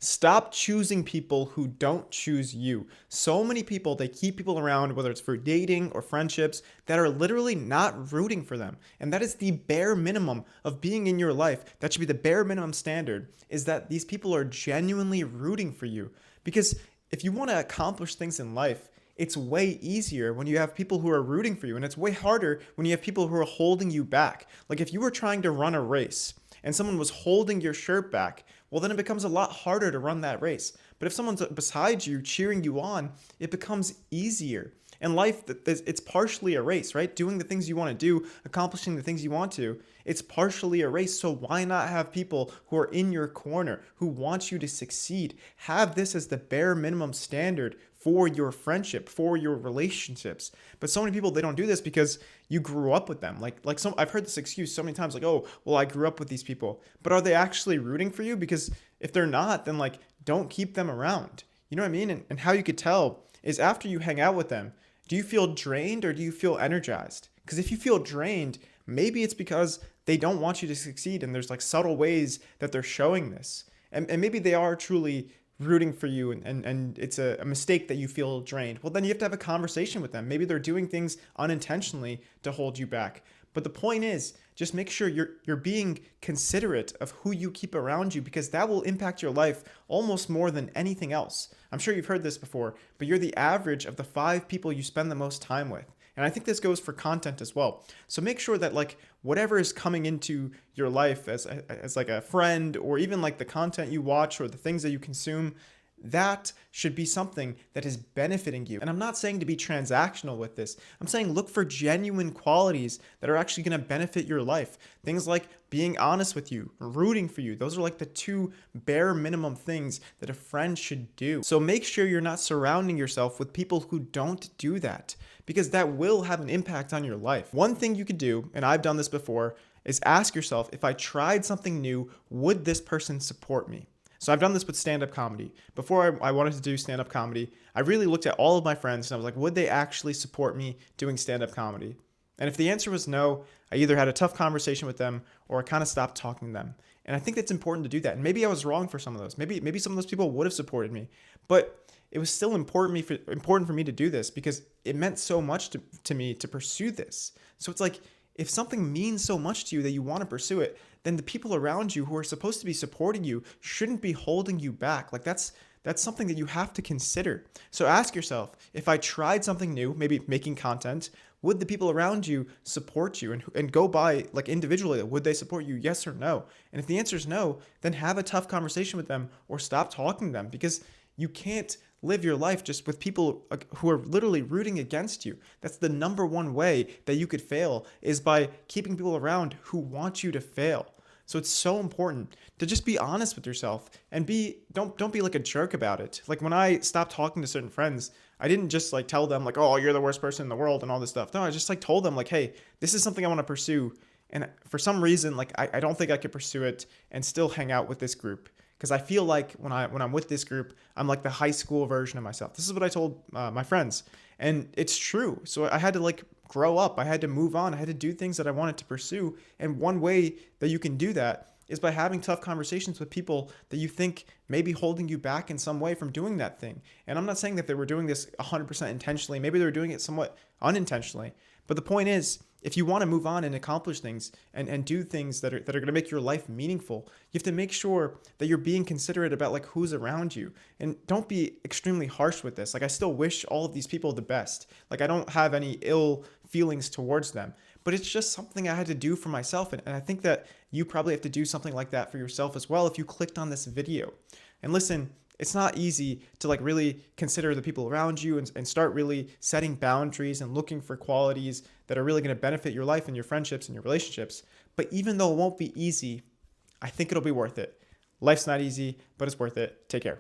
Stop choosing people who don't choose you. So many people, they keep people around, whether it's for dating or friendships, that are literally not rooting for them. And that is the bare minimum of being in your life. That should be the bare minimum standard, is that these people are genuinely rooting for you. Because if you want to accomplish things in life, it's way easier when you have people who are rooting for you. And it's way harder when you have people who are holding you back. Like if you were trying to run a race and someone was holding your shirt back, well, then it becomes a lot harder to run that race. But if someone's beside you, cheering you on, it becomes easier. And life, it's partially a race, right? Doing the things you want to do, accomplishing the things you want to, it's partially a race. So why not have people who are in your corner, who want you to succeed? Have this as the bare minimum standard for your friendship, for your relationships. But so many people, they don't do this because you grew up with them. I've heard this excuse so many times, like, oh, well, I grew up with these people. But are they actually rooting for you? Because if they're not, then like don't keep them around. You know what I mean? And how you could tell is after you hang out with them, do you feel drained or do you feel energized? Because if you feel drained, maybe it's because they don't want you to succeed and there's like subtle ways that they're showing this. And maybe they are truly rooting for you and it's a mistake that you feel drained. Well, then you have to have a conversation with them. Maybe they're doing things unintentionally to hold you back. But the point is, just make sure you're being considerate of who you keep around you, because that will impact your life almost more than anything else. I'm sure you've heard this before, but you're the average of the 5 people you spend the most time with. And I think this goes for content as well. So make sure that like whatever is coming into your life as like a friend, or even like the content you watch or the things that you consume, that should be something that is benefiting you. And I'm not saying to be transactional with this. I'm saying look for genuine qualities that are actually going to benefit your life. Things like being honest with you, rooting for you. Those are like the 2 bare minimum things that a friend should do. So make sure you're not surrounding yourself with people who don't do that, because that will have an impact on your life. One thing you could do, and I've done this before, is ask yourself, if I tried something new, would this person support me? So I've done this with stand-up comedy. Before I wanted to do stand-up comedy, I really looked at all of my friends and I was like, would they actually support me doing stand-up comedy? And if the answer was no, I either had a tough conversation with them or I kind of stopped talking to them. And I think that's important to do that. And maybe I was wrong for some of those. Maybe some of those people would have supported me, but it was still important for me to do this because it meant so much to me to pursue this. So it's like, if something means so much to you that you want to pursue it, then the people around you who are supposed to be supporting you shouldn't be holding you back. Like that's something that you have to consider. So ask yourself, if I tried something new, maybe making content, would the people around you support you? And go by like individually, would they support you? Yes or no? And if the answer is no, then have a tough conversation with them or stop talking to them, because you can't live your life just with people who are literally rooting against you. That's the number one way that you could fail, is by keeping people around who want you to fail. So it's so important to just be honest with yourself and don't be like a jerk about it. Like when I stopped talking to certain friends, I didn't just like tell them like, oh, you're the worst person in the world and all this stuff. No, I just like told them like, hey, this is something I want to pursue. And for some reason, like I don't think I could pursue it and still hang out with this group. Because I feel like when I'm with this group, I'm like the high school version of myself. This is what I told my friends, and it's true. So I had to like grow up. I had to move on. I had to do things that I wanted to pursue. And one way that you can do that is by having tough conversations with people that you think may be holding you back in some way from doing that thing. And I'm not saying that they were doing this 100% intentionally. Maybe they were doing it somewhat unintentionally. But the point is, if you want to move on and accomplish things and do things that are going to make your life meaningful, you have to make sure that you're being considerate about like who's around you, and don't be extremely harsh with this. Like I still wish all of these people the best. Like I don't have any ill feelings towards them, but it's just something I had to do for myself. And I think that you probably have to do something like that for yourself as well if you clicked on this video. And listen, it's not easy to like really consider the people around you and start really setting boundaries and looking for qualities that are really going to benefit your life and your friendships and your relationships. But even though it won't be easy, I think it'll be worth it. Life's not easy, but it's worth it. Take care.